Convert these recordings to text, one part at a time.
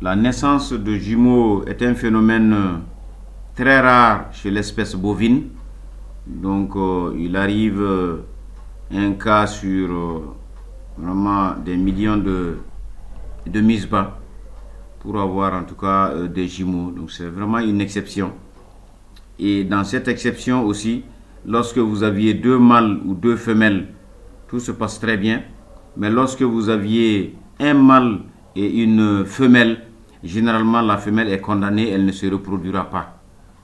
la naissance de jumeaux est un phénomène très rare chez l'espèce bovine. Donc, il arrive un cas sur vraiment des millions de mises bas pour avoir en tout cas des jumeaux. Donc, c'est vraiment une exception. Et dans cette exception aussi, lorsque vous aviez deux mâles ou deux femelles, tout se passe très bien. Mais lorsque vous aviez un mâle et une femelle, généralement la femelle est condamnée, elle ne se reproduira pas.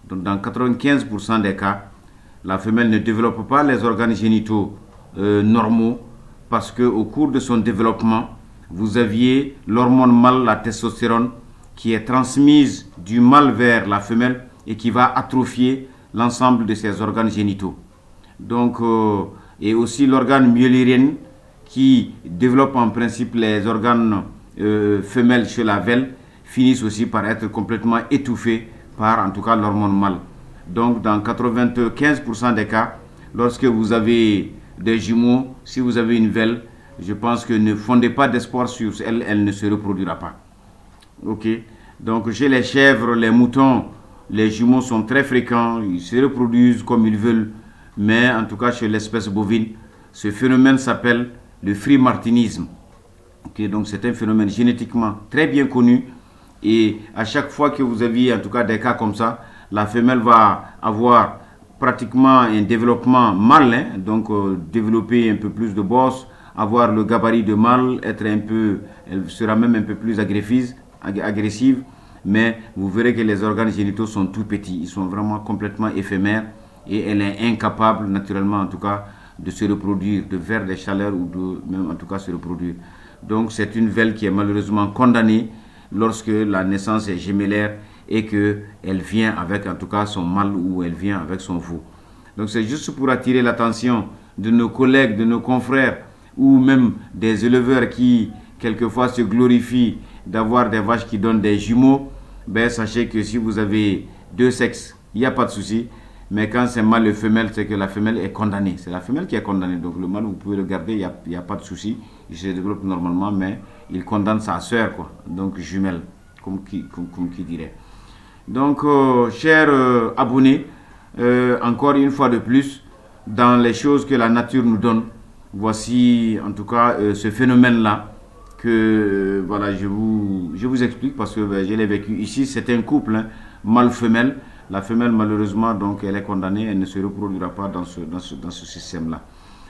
Donc dans 95% des cas, la femelle ne développe pas les organes génitaux normaux parce qu'au cours de son développement, vous aviez l'hormone mâle, la testostérone, qui est transmise du mâle vers la femelle et qui va atrophier l'ensemble de ses organes génitaux. Donc, et aussi l'organe myélurien qui développe en principe les organes femelles chez la velle finissent aussi par être complètement étouffés par en tout cas l'hormone mâle. Donc dans 95% des cas, lorsque vous avez des jumeaux, si vous avez une velle, je pense que ne fondez pas d'espoir sur elle, elle ne se reproduira pas. Ok. Donc chez les chèvres, les moutons, les jumeaux sont très fréquents, ils se reproduisent comme ils veulent, mais en tout cas chez l'espèce bovine, ce phénomène s'appelle le free-martinisme. Okay, donc c'est un phénomène génétiquement très bien connu et à chaque fois que vous aviez en tout cas des cas comme ça, la femelle va avoir pratiquement un développement mâle, hein, donc développer un peu plus de bosse, avoir le gabarit de mâle, être un peu, elle sera même un peu plus agressive, mais vous verrez que les organes génitaux sont tout petits, ils sont vraiment complètement éphémères et elle est incapable naturellement en tout cas de se reproduire, de faire des chaleurs ou de même en tout cas se reproduire. Donc c'est une velle qui est malheureusement condamnée lorsque la naissance est gémellaire et qu'elle vient avec en tout cas son mâle ou elle vient avec son veau. Donc c'est juste pour attirer l'attention de nos collègues, de nos confrères ou même des éleveurs qui quelquefois se glorifient d'avoir des vaches qui donnent des jumeaux. Ben, sachez que si vous avez deux sexes, il n'y a pas de souci. Mais quand c'est mâle et femelle, c'est que la femelle est condamnée. C'est la femelle qui est condamnée. Donc le mâle, vous pouvez le garder, il n'y a pas de souci. Il se développe normalement, mais il condamne sa sœur, quoi. Donc jumelle, comme qui dirait. Donc, chers abonnés, encore une fois de plus, dans les choses que la nature nous donne, voici en tout cas ce phénomène-là que voilà, je vous explique parce que je l'ai vécu ici. C'est un couple, hein, mâle-femelle. La femelle, malheureusement, donc, elle est condamnée, elle ne se reproduira pas dans ce système-là.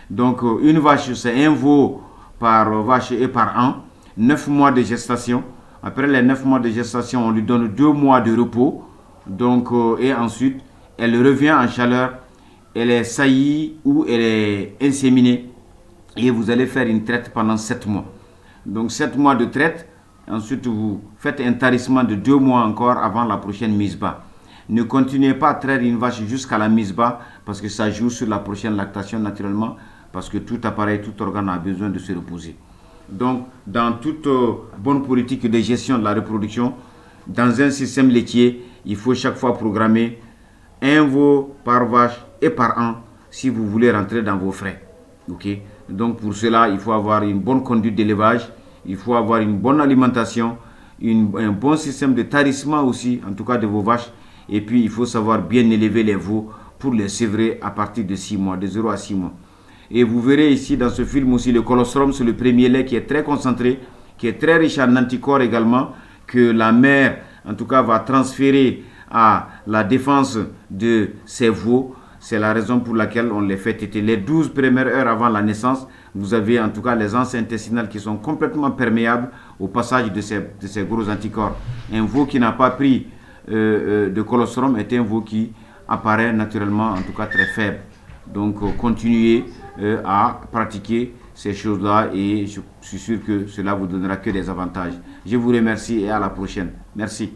Donc, une vache, c'est un veau par vache et par an, 9 mois de gestation. Après les 9 mois de gestation, on lui donne 2 mois de repos. Donc, et ensuite, elle revient en chaleur, elle est saillie ou elle est inséminée. Et vous allez faire une traite pendant 7 mois. Donc, 7 mois de traite. Ensuite, vous faites un tarissement de 2 mois encore avant la prochaine mise bas. Ne continuez pas à traire une vache jusqu'à la mise bas parce que ça joue sur la prochaine lactation naturellement parce que tout appareil, tout organe a besoin de se reposer. Donc, dans toute bonne politique de gestion de la reproduction, dans un système laitier, il faut chaque fois programmer un veau par vache et par an si vous voulez rentrer dans vos frais. Okay? Donc, pour cela, il faut avoir une bonne conduite d'élevage, il faut avoir une bonne alimentation, un bon système de tarissement aussi, en tout cas de vos vaches. Et puis, il faut savoir bien élever les veaux pour les sévrer à partir de 6 mois, de 0 à 6 mois. Et vous verrez ici dans ce film aussi le colostrum, c'est le premier lait qui est très concentré, qui est très riche en anticorps également, que la mère, en tout cas, va transférer à la défense de ses veaux. C'est la raison pour laquelle on les fait téter. Les 12 premières heures avant la naissance, vous avez en tout cas les anses intestinales qui sont complètement perméables au passage de ces gros anticorps. Un veau qui n'a pas pris de colostrum est un veau qui apparaît naturellement, en tout cas très faible. Donc continuez à pratiquer ces choses-là et je suis sûr que cela vous donnera que des avantages. Je vous remercie et à la prochaine. Merci.